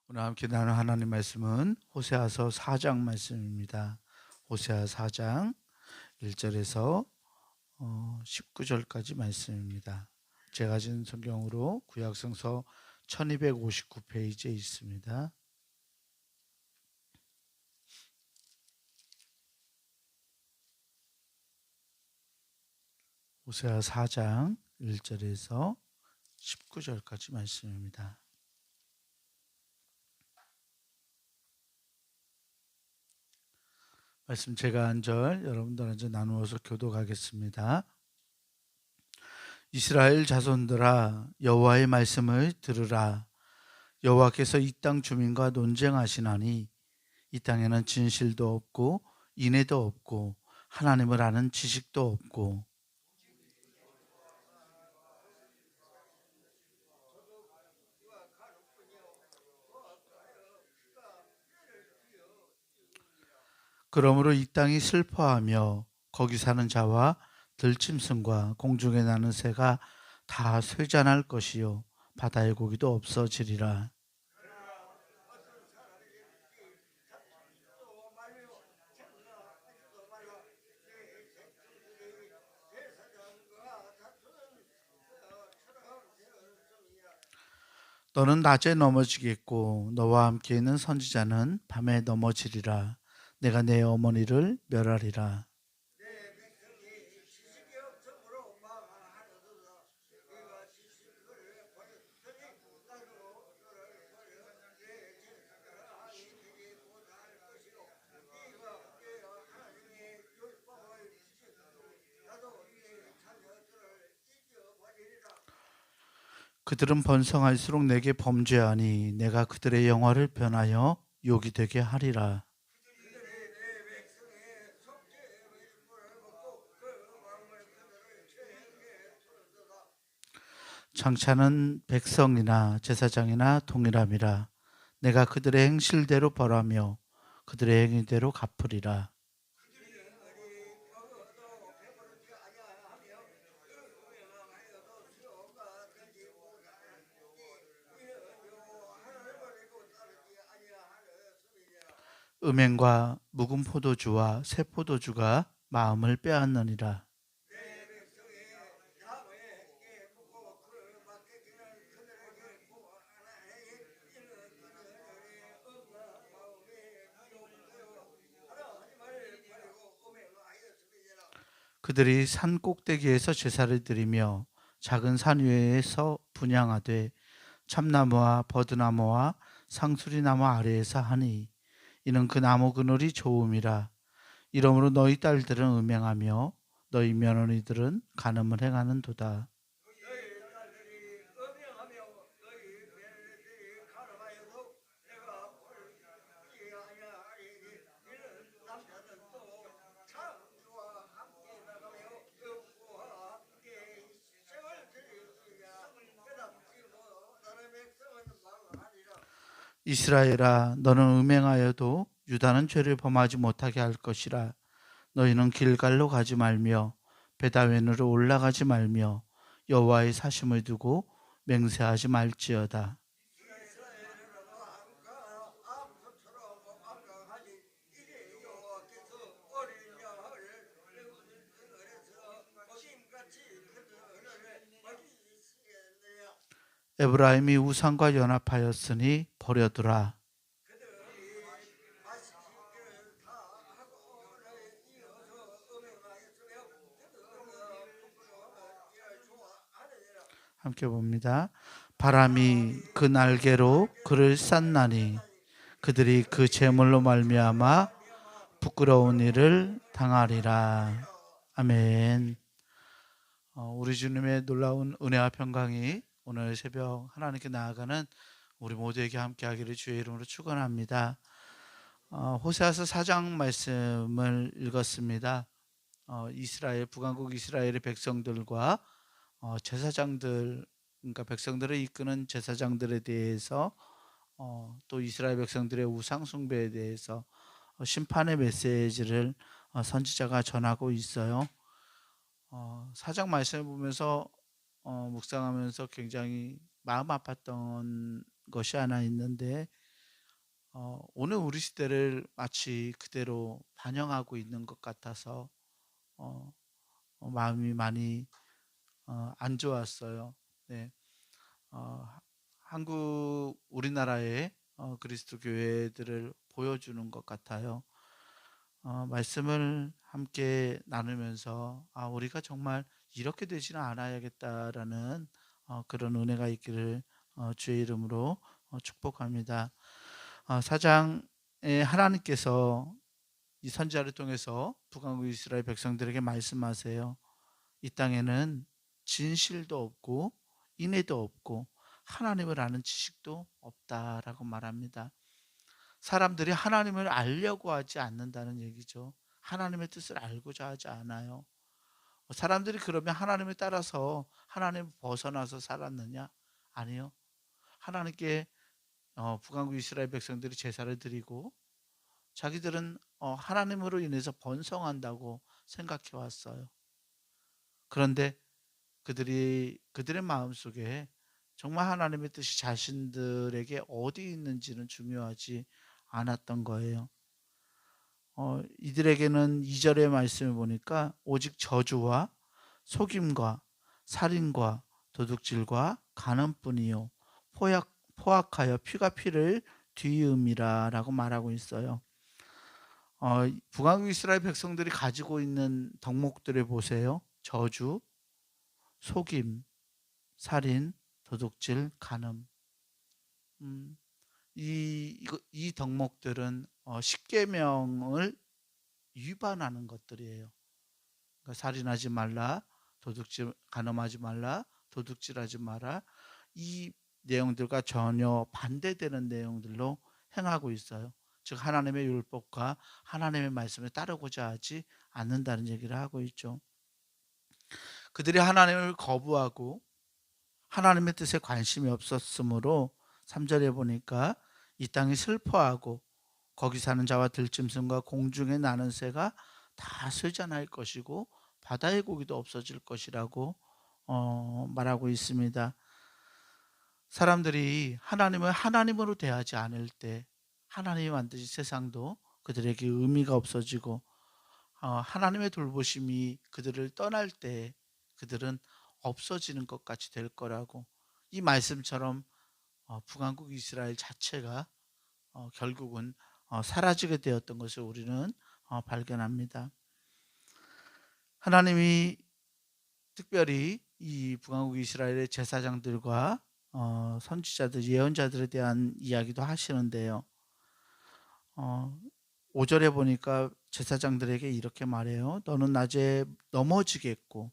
오늘 함께 나눌 하나님 말씀은 호세아서 4장 말씀입니다. 호세아 4장 1절에서 19절까지 말씀입니다. 제가 가진 성경으로 구약성서 1259페이지에 있습니다. 호세아 4장 1절에서 19절까지 말씀입니다. 말씀 제가 한 절, 여러분들 한 절 나누어서 교독하겠습니다. 이스라엘 자손들아, 여호와의 말씀을 들으라. 여호와께서 이 땅 주민과 논쟁하시나니 이 땅에는 진실도 없고 인애도 없고 하나님을 아는 지식도 없고 그러므로 이 땅이 슬퍼하며 거기 사는 자와 들짐승과 공중에 나는 새가 다 쇠잔할 것이요 바다의 고기도 없어지리라. 너는 낮에 넘어지겠고 너와 함께 있는 선지자는 밤에 넘어지리라. 내가 내 어머니를 멸하리라. 그들은 번성할수록 내게 범죄하니 내가 그들의 영화를 변하여 욕이 되게 하리라. 장차는 백성이나 제사장이나 동일함이라. 내가 그들의 행실대로 벌하며 그들의 행위대로 갚으리라. 음행과 묵은 포도주와 새 포도주가 마음을 빼앗느니라. 그들이 산 꼭대기에서 제사를 드리며 작은 산 위에서 분향하되 참나무와 버드나무와 상수리나무 아래에서 하니 이는 그 나무 그늘이 좋음이라. 이러므로 너희 딸들은 음행하며 너희 며느리들은 간음을 행하는도다. 이스라엘아, 너는 음행하여도 유다는 죄를 범하지 못하게 할 것이라. 너희는 길갈로 가지 말며 베다웬으로 올라가지 말며 여호와의 사심을 두고 맹세하지 말지어다. 에브라임이 우상과 연합하였으니 버려두라. 함께 봅니다. 바람이 그 날개로 그를 쌌나니 그들이 그 재물로 말미암아 부끄러운 일을 당하리라. 아멘. 우리 주님의 놀라운 은혜와 평강이 오늘 새벽 하나님께 나아가는 우리 모두에게 함께하기를 주의 이름으로 축원합니다. 호세아서 4장 말씀을 읽었습니다. 이스라엘 북왕국 이스라엘의 백성들과 제사장들, 그러니까 백성들을 이끄는 제사장들에 대해서 또 이스라엘 백성들의 우상 숭배에 대해서 심판의 메시지를 선지자가 전하고 있어요. 4장 말씀을 보면서 묵상하면서 굉장히 마음 아팠던 것이 하나 있는데 오늘 우리 시대를 마치 그대로 반영하고 있는 것 같아서 어, 마음이 많이 안 좋았어요. 네. 하 한국 우리나라의 그리스도 교회들을 보여주는 것 같아요. 말씀을 함께 나누면서 우리가 정말 이렇게 되지는 않아야겠다라는 그런 은혜가 있기를 주의 이름으로 축복합니다. 4장에 하나님께서 이 선지자를 통해서 북왕국 이스라엘 백성들에게 말씀하세요. 이 땅에는 진실도 없고 인애도 없고 하나님을 아는 지식도 없다라고 말합니다. 사람들이 하나님을 알려고 하지 않는다는 얘기죠. 하나님의 뜻을 알고자 하지 않아요. 사람들이 그러면 하나님을 따라서 하나님을 벗어나서 살았느냐? 아니요. 하나님께 북왕국 이스라엘 백성들이 제사를 드리고 자기들은 하나님으로 인해서 번성한다고 생각해 왔어요. 그런데 그들의 마음속에 정말 하나님의 뜻이 자신들에게 어디 있는지는 중요하지 않았던 거예요. 이들에게는 2절의 말씀을 보니까 오직 저주와 속임과 살인과 도둑질과 간음뿐이요 포악하여 피가 피를 뒤이음이라라고 말하고 있어요. 북왕국 이스라엘 백성들이 가지고 있는 덕목들을 보세요. 저주, 속임, 살인, 도둑질, 간음. 음, 이 덕목들은 십계명을 위반하는 것들이에요. 그러니까 살인하지 말라, 도둑질, 간음하지 말라, 도둑질하지 마라. 이 내용들과 전혀 반대되는 내용들로 행하고 있어요. 즉 하나님의 율법과 하나님의 말씀을 따르고자 하지 않는다는 얘기를 하고 있죠. 그들이 하나님을 거부하고 하나님의 뜻에 관심이 없었으므로 3절에 보니까 이 땅이 슬퍼하고 거기 사는 자와 들짐승과 공중에 나는 새가 다 쇠잔할 것이고 바다의 고기도 없어질 것이라고 말하고 있습니다. 사람들이 하나님을 하나님으로 대하지 않을 때 하나님이 만드신 세상도 그들에게 의미가 없어지고 하나님의 돌보심이 그들을 떠날 때 그들은 없어지는 것 같이 될 거라고, 이 말씀처럼 북왕국 이스라엘 자체가 결국은 사라지게 되었던 것을 우리는 발견합니다. 하나님이 특별히 이 북왕국 이스라엘의 제사장들과 선지자들, 예언자들에 대한 이야기도 하시는데요. 5절에 보니까 제사장들에게 이렇게 말해요. 너는 낮에 넘어지겠고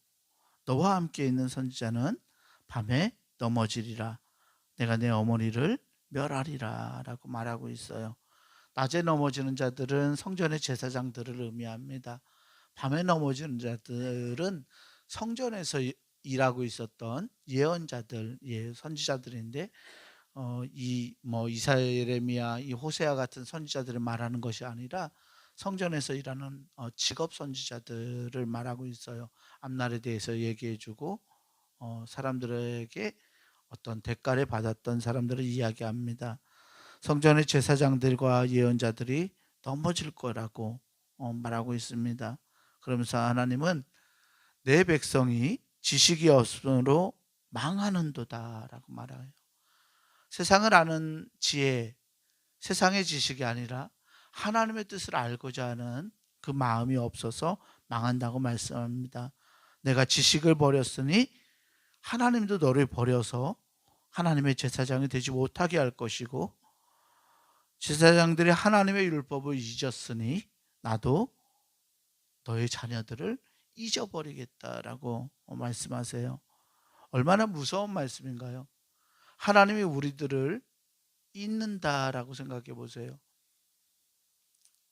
너와 함께 있는 선지자는 밤에 넘어지리라. 내가 내 어머니를 멸하리라 라고 말하고 있어요. 낮에 넘어지는 자들은 성전의 제사장들을 의미합니다. 밤에 넘어지는 자들은 성전에서 일하고 있었던 예언자들, 선지자들인데 이 이사야, 예레미야, 이 호세아 같은 선지자들을 말하는 것이 아니라 성전에서 일하는 직업 선지자들을 말하고 있어요. 앞날에 대해서 얘기해주고 사람들에게 어떤 대가를 받았던 사람들을 이야기합니다. 성전의 제사장들과 예언자들이 넘어질 거라고 말하고 있습니다. 그러면서 하나님은 내 백성이 지식이 없으므로 망하는도다라고 말해요. 세상을 아는 지혜, 세상의 지식이 아니라 하나님의 뜻을 알고자 하는 그 마음이 없어서 망한다고 말씀합니다. 내가 지식을 버렸으니 하나님도 너를 버려서 하나님의 제사장이 되지 못하게 할 것이고, 제사장들이 하나님의 율법을 잊었으니 나도 너의 자녀들을 잊어버리겠다라고 말씀하세요. 얼마나 무서운 말씀인가요? 하나님이 우리들을 잊는다라고 생각해 보세요.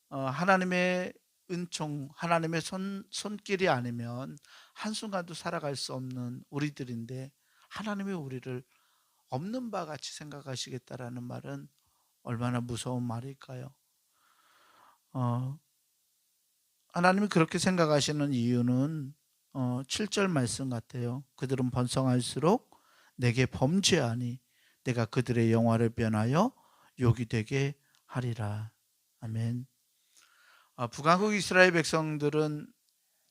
하나님의 은총, 하나님의 손길이 아니면 한순간도 살아갈 수 없는 우리들인데 하나님이 우리를 없는 바 같이 생각하시겠다라는 말은 얼마나 무서운 말일까요? 하나님이 그렇게 생각하시는 이유는 7절 말씀 같아요. 그들은 번성할수록 내게 범죄하니 내가 그들의 영화를 변하여 욕이 되게 하리라. 아멘. 북왕국 이스라엘 백성들은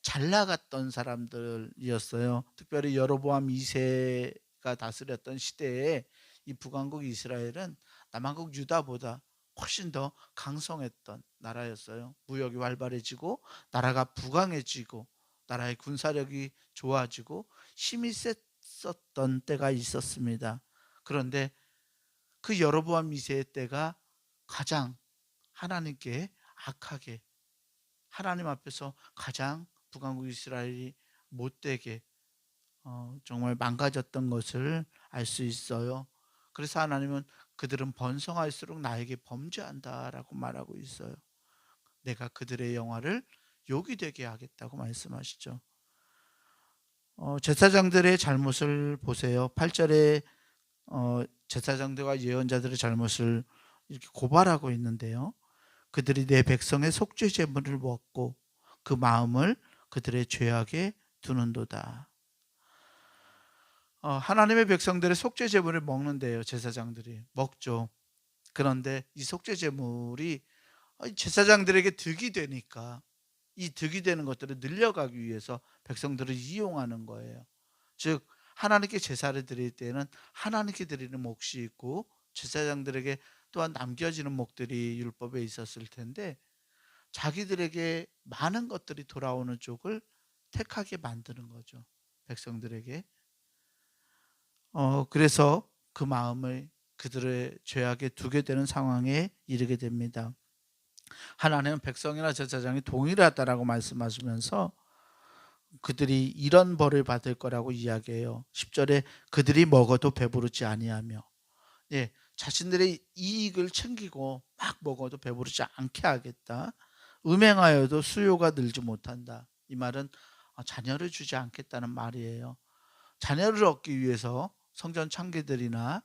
잘 나갔던 사람들이었어요. 특별히 여로보암 2세가 다스렸던 시대에 이 북왕국 이스라엘은 남왕국 유다보다 훨씬 더 강성했던 나라였어요. 무역이 활발해지고 나라가 부강해지고 나라의 군사력이 좋아지고 힘이 셌었던 때가 있었습니다. 그런데 그 여로보암 2세의 때가 가장 하나님께 악하게, 하나님 앞에서 가장 북왕국 이스라엘이 못되게 정말 망가졌던 것을 알 수 있어요. 그래서 하나님은 그들은 번성할수록 나에게 범죄한다라고 말하고 있어요. 내가 그들의 영화를 욕이 되게 하겠다고 말씀하시죠. 제사장들의 잘못을 보세요. 8절에 제사장들과 예언자들의 잘못을 이렇게 고발하고 있는데요. 그들이 내 백성의 속죄 제물을 먹고 그 마음을 그들의 죄악에 두는도다. 하나님의 백성들의 속죄 제물을 먹는데요. 제사장들이 먹죠. 그런데 이 속죄 제물이 제사장들에게 득이 되니까 이 득이 되는 것들을 늘려가기 위해서 백성들을 이용하는 거예요. 즉 하나님께 제사를 드릴 때는 하나님께 드리는 몫이 있고 제사장들에게 또한 남겨지는 몫들이 율법에 있었을 텐데 자기들에게 많은 것들이 돌아오는 쪽을 택하게 만드는 거죠. 백성들에게. 그래서 그 마음을 그들의 죄악에 두게 되는 상황에 이르게 됩니다. 하나님은 백성이나 제사장이 동일하다라고 말씀하시면서 그들이 이런 벌을 받을 거라고 이야기해요. 10절에 그들이 먹어도 배부르지 아니하며, 예, 자신들의 이익을 챙기고 막 먹어도 배부르지 않게 하겠다. 음행하여도 수요가 늘지 못한다. 이 말은 자녀를 주지 않겠다는 말이에요. 자녀를 얻기 위해서 성전 창기들이나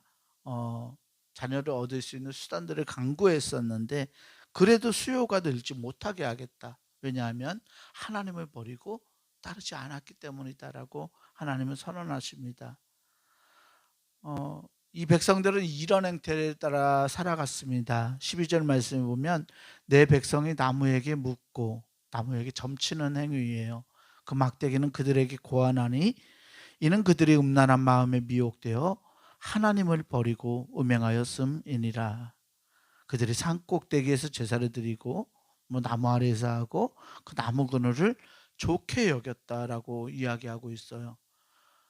자녀를 얻을 수 있는 수단들을 강구했었는데 그래도 수요가 늘지 못하게 하겠다. 왜냐하면 하나님을 버리고 따르지 않았기 때문이다라고 하나님은 선언하십니다. 이 백성들은 이런 행태에 따라 살아갔습니다. 12절 말씀에 보면 내 백성이 나무에게 묻고, 나무에게 점치는 행위예요. 그 막대기는 그들에게 고하나니 이는 그들이 음란한 마음에 미혹되어 하나님을 버리고 음행하였음이니라. 그들이 산 꼭대기에서 제사를 드리고 나무 아래에서 하고 그 나무 그늘을 좋게 여겼다라고 이야기하고 있어요.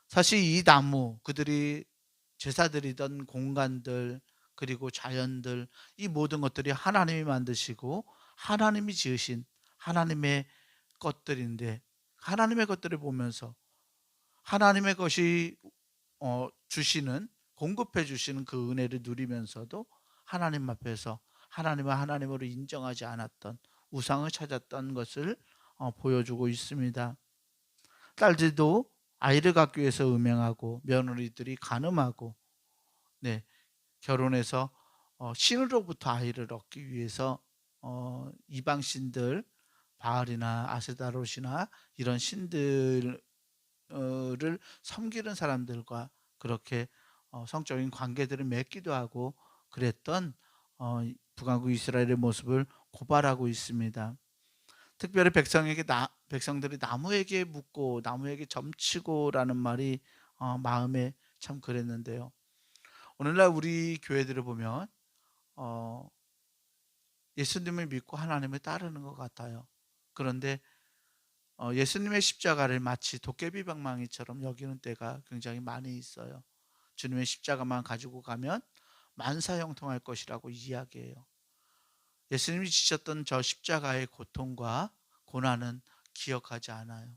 사실 이 나무, 그들이 제사 드리던 공간들 그리고 자연들, 이 모든 것들이 하나님이 만드시고 하나님이 지으신 하나님의 것들인데, 하나님의 것들을 보면서 하나님의 것이 주시는, 공급해 주시는 그 은혜를 누리면서도 하나님 앞에서 하나님을 하나님으로 인정하지 않았던, 우상을 찾았던 것을 보여주고 있습니다. 딸들도 아이를 갖기 위해서 음행하고 며느리들이 간음하고, 네, 결혼해서 신으로부터 아이를 얻기 위해서 이방 신들, 바알이나 아세다롯이나 이런 신들을 섬기는 사람들과 그렇게 성적인 관계들을 맺기도 하고 그랬던 북왕국 이스라엘의 모습을 고발하고 있습니다. 특별히 백성들이 나무에게 묻고 나무에게 점치고라는 말이 마음에 참 그랬는데요. 오늘날 우리 교회들을 보면 예수님을 믿고 하나님을 따르는 것 같아요. 그런데 예수님의 십자가를 마치 도깨비 방망이처럼 여기는 때가 굉장히 많이 있어요. 주님의 십자가만 가지고 가면 만사형통할 것이라고 이야기해요. 예수님이 지셨던 저 십자가의 고통과 고난은 기억하지 않아요.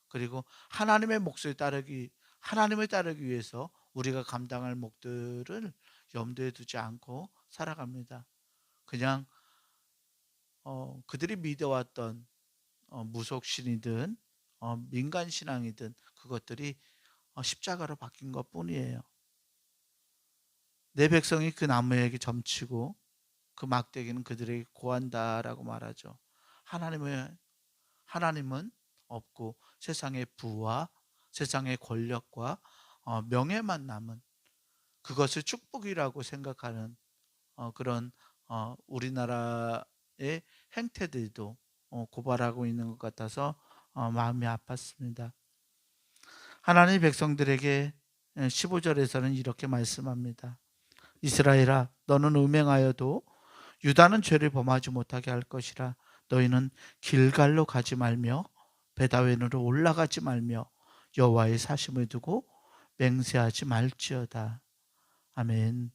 그리고 하나님을 따르기 위해서 우리가 감당할 몫들을 염두에 두지 않고 살아갑니다. 그냥 그들이 믿어왔던 무속신이든 민간신앙이든 그것들이 십자가로 바뀐 것뿐이에요. 내 백성이 그 나무에게 점치고 그 막대기는 그들에게 고한다라고 말하죠. 하나님은 없고 세상의 부와 세상의 권력과 명예만 남은, 그것을 축복이라고 생각하는 그런 우리나라의 행태들도 고발하고 있는 것 같아서 마음이 아팠습니다. 하나님 백성들에게 15절에서는 이렇게 말씀합니다. 이스라엘아, 너는 음행하여도 유다는 죄를 범하지 못하게 할 것이라. 너희는 길갈로 가지 말며 베다웬으로 올라가지 말며 여호와의 사심을 두고 맹세하지 말지어다. 아멘.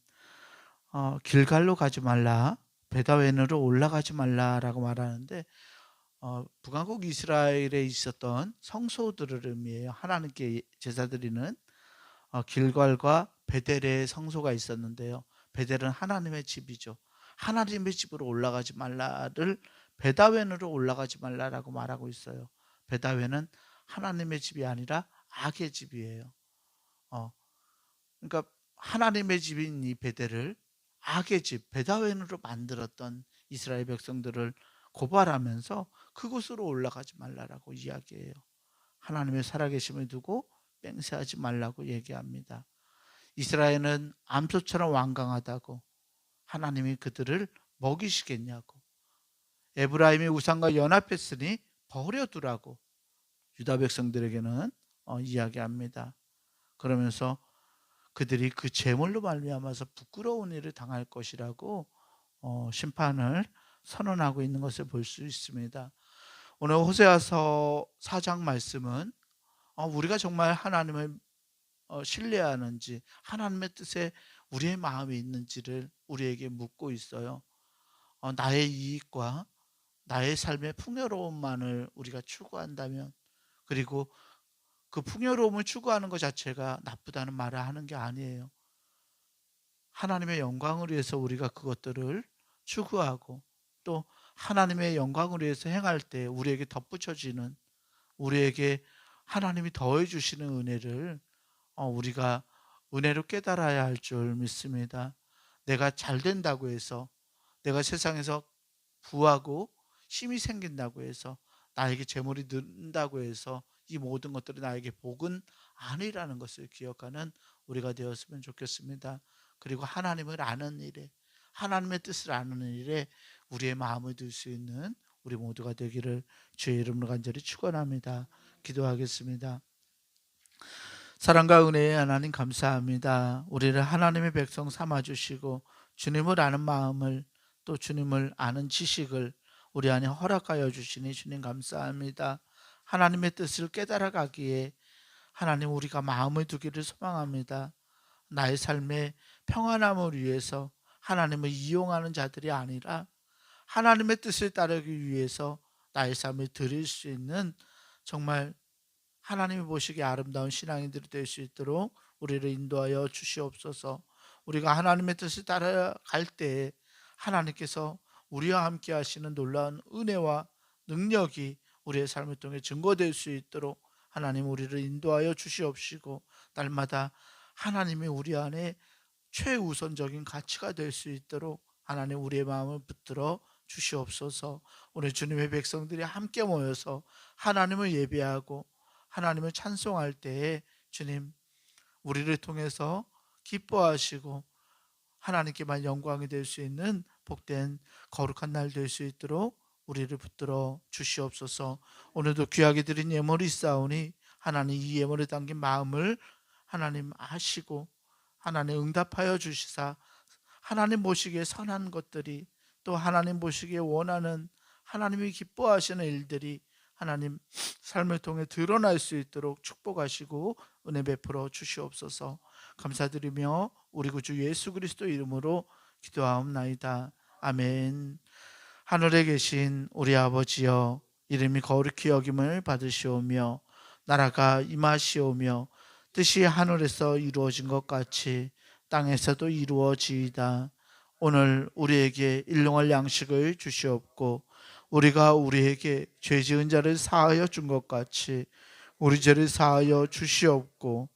길갈로 가지 말라, 베다웬으로 올라가지 말라라고 말하는데 북왕국 이스라엘에 있었던 성소들을 의미해요. 하나님께 제사드리는 길갈과 베델의 성소가 있었는데요. 베델은 하나님의 집이죠. 하나님의 집으로 올라가지 말라를 베다웬으로 올라가지 말라라고 말하고 있어요. 베다웬은 하나님의 집이 아니라 악의 집이에요. 그러니까 하나님의 집인 이 베델을 악의 집 베다웬으로 만들었던 이스라엘 백성들을 고발하면서 그곳으로 올라가지 말라라고 이야기해요. 하나님의 살아계심을 두고 맹세하지 말라고 얘기합니다. 이스라엘은 암소처럼 완강하다고 하나님이 그들을 먹이시겠냐고, 에브라임이 우상과 연합했으니 버려두라고 유다 백성들에게는 이야기합니다. 그러면서 그들이 그 제물로 말미암아서 부끄러운 일을 당할 것이라고 심판을 선언하고 있는 것을 볼 수 있습니다. 오늘 호세아서 4장 말씀은 우리가 정말 하나님을 신뢰하는지, 하나님의 뜻에 우리의 마음이 있는지를 우리에게 묻고 있어요. 나의 이익과 나의 삶의 풍요로움만을 우리가 추구한다면, 그리고 그 풍요로움을 추구하는 것 자체가 나쁘다는 말을 하는 게 아니에요. 하나님의 영광을 위해서 우리가 그것들을 추구하고 또 하나님의 영광을 위해서 행할 때 우리에게 덧붙여지는, 우리에게 하나님이 더해 주시는 은혜를 우리가 은혜로 깨달아야 할 줄 믿습니다. 내가 잘 된다고 해서, 내가 세상에서 부하고 힘이 생긴다고 해서, 나에게 재물이 는다고 해서 이 모든 것들이 나에게 복은 아니라는 것을 기억하는 우리가 되었으면 좋겠습니다. 그리고 하나님을 아는 일에, 하나님의 뜻을 아는 일에 우리의 마음을 둘 수 있는 우리 모두가 되기를 주의 이름으로 간절히 축원합니다. 기도하겠습니다. 사랑과 은혜의 하나님, 감사합니다. 우리를 하나님의 백성 삼아주시고 주님을 아는 마음을, 또 주님을 아는 지식을 우리 안에 허락하여 주시니 주님 감사합니다. 하나님의 뜻을 깨달아가기에 하나님, 우리가 마음을 두기를 소망합니다. 나의 삶의 평안함을 위해서 하나님을 이용하는 자들이 아니라 하나님의 뜻을 따르기 위해서 나의 삶을 드릴 수 있는, 정말 하나님이 보시기에 아름다운 신앙인들이 될 수 있도록 우리를 인도하여 주시옵소서. 우리가 하나님의 뜻을 따라갈 때 하나님께서 우리와 함께 하시는 놀라운 은혜와 능력이 우리의 삶을 통해 증거될 수 있도록 하나님 우리를 인도하여 주시옵시고, 날마다 하나님이 우리 안에 최우선적인 가치가 될 수 있도록 하나님 우리의 마음을 붙들어 주시옵소서. 오늘 주님의 백성들이 함께 모여서 하나님을 예배하고 하나님을 찬송할 때에 주님, 우리를 통해서 기뻐하시고 하나님께만 영광이 될 수 있는 복된 거룩한 날 될 수 있도록 우리를 붙들어 주시옵소서. 오늘도 귀하게 드린 예물이 있사오니 하나님 이 예물에 담긴 마음을 하나님 아시고 하나님 응답하여 주시사, 하나님 보시기에 선한 것들이, 또 하나님 보시기에 원하는, 하나님이 기뻐하시는 일들이 하나님 삶을 통해 드러날 수 있도록 축복하시고 은혜 베풀어 주시옵소서. 감사드리며 우리 구주 예수 그리스도 이름으로 기도하옵나이다. 아멘. 하늘에 계신 우리 아버지여, 이름이 거룩히 여김을 받으시오며 나라가 임하시오며 뜻이 하늘에서 이루어진 것 같이 땅에서도 이루어지이다. 오늘 우리에게 일용할 양식을 주시옵고 우리가 우리에게 죄 지은 자를 사하여 준 것 같이 우리 죄를 사하여 주시옵고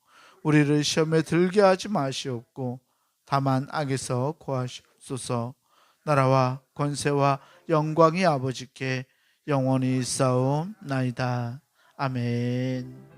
우리를 시험에 들게 하지 마시옵고 다만 악에서 구하시옵소서. 나라와 권세와 영광이 아버지께 영원히 있사옵나이다. 아멘.